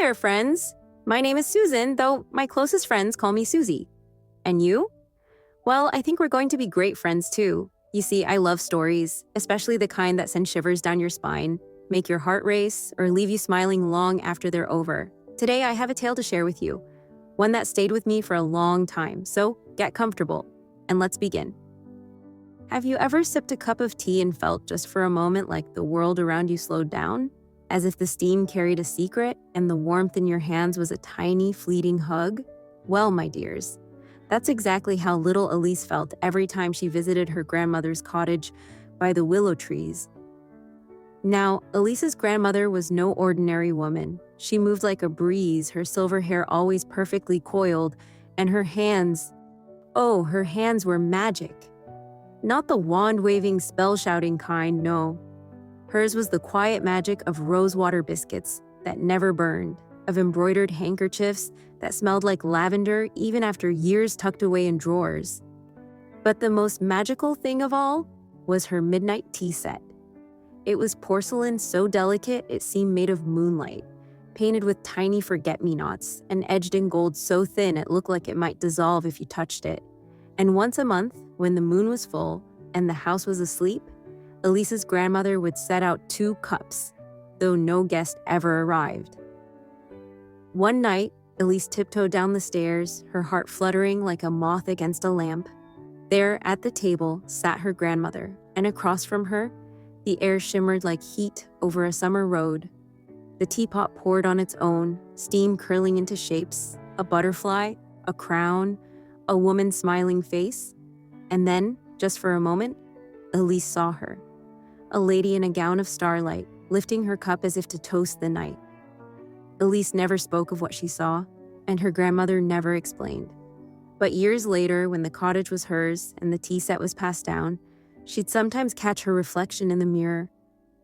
there, friends! My name is Susan, though my closest friends call me Suzy. And you? Well, I think we're going to be great friends too. You see, I love stories, especially the kind that send shivers down your spine, make your heart race, or leave you smiling long after they're over. Today, I have a tale to share with you, one that stayed with me for a long time, so get comfortable, and let's begin. Have you ever sipped a cup of tea and felt just for a moment like the world around you slowed down? As if the steam carried a secret and the warmth in your hands was a tiny, fleeting hug? Well, my dears, that's exactly how little Elise felt every time she visited her grandmother's cottage by the willow trees. Now, Elise's grandmother was no ordinary woman. She moved like a breeze, her silver hair always perfectly coiled, and her hands were magic. Not the wand-waving, spell-shouting kind, no. Hers was the quiet magic of rosewater biscuits that never burned, of embroidered handkerchiefs that smelled like lavender even after years tucked away in drawers. But the most magical thing of all was her midnight tea set. It was porcelain so delicate it seemed made of moonlight, painted with tiny forget-me-nots and edged in gold so thin it looked like it might dissolve if you touched it. And once a month, when the moon was full and the house was asleep, Elise's grandmother would set out 2 cups, though no guest ever arrived. One night, Elise tiptoed down the stairs, her heart fluttering like a moth against a lamp. There, at the table, sat her grandmother, and across from her, the air shimmered like heat over a summer road. The teapot poured on its own, steam curling into shapes, a butterfly, a crown, a woman's smiling face. And then, just for a moment, Elise saw her, a lady in a gown of starlight, lifting her cup as if to toast the night. Elise never spoke of what she saw, and her grandmother never explained. But years later, when the cottage was hers and the tea set was passed down, she'd sometimes catch her reflection in the mirror,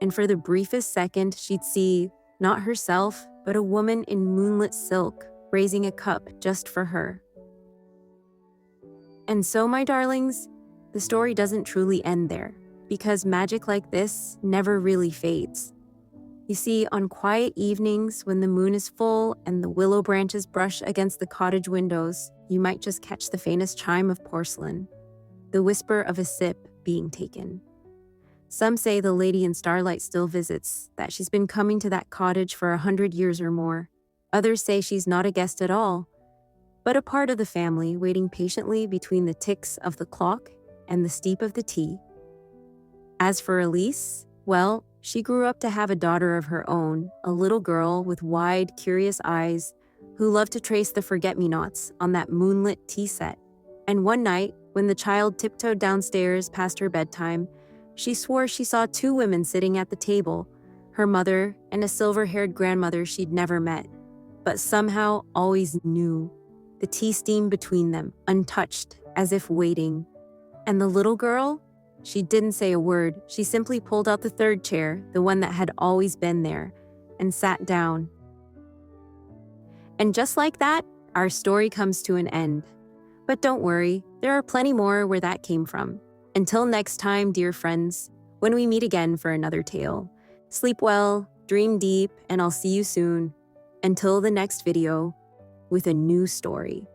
and for the briefest second, she'd see, not herself, but a woman in moonlit silk, raising a cup just for her. And so, my darlings, the story doesn't truly end there, because magic like this never really fades. You see, on quiet evenings when the moon is full and the willow branches brush against the cottage windows, you might just catch the faintest chime of porcelain, the whisper of a sip being taken. Some say the lady in starlight still visits, that she's been coming to that cottage for 100 years or more. Others say she's not a guest at all, but a part of the family waiting patiently between the ticks of the clock and the steep of the tea. As for Elise, well, she grew up to have a daughter of her own, a little girl with wide, curious eyes who loved to trace the forget-me-nots on that moonlit tea set. And one night, when the child tiptoed downstairs past her bedtime, she swore she saw 2 women sitting at the table, her mother and a silver-haired grandmother she'd never met, but somehow always knew. The tea steamed between them, untouched, as if waiting. And the little girl? She didn't say a word. She simply pulled out the 3rd chair, the one that had always been there, and sat down. And just like that, our story comes to an end. But don't worry, there are plenty more where that came from. Until next time, dear friends, when we meet again for another tale, sleep well, dream deep, and I'll see you soon. Until the next video, with a new story.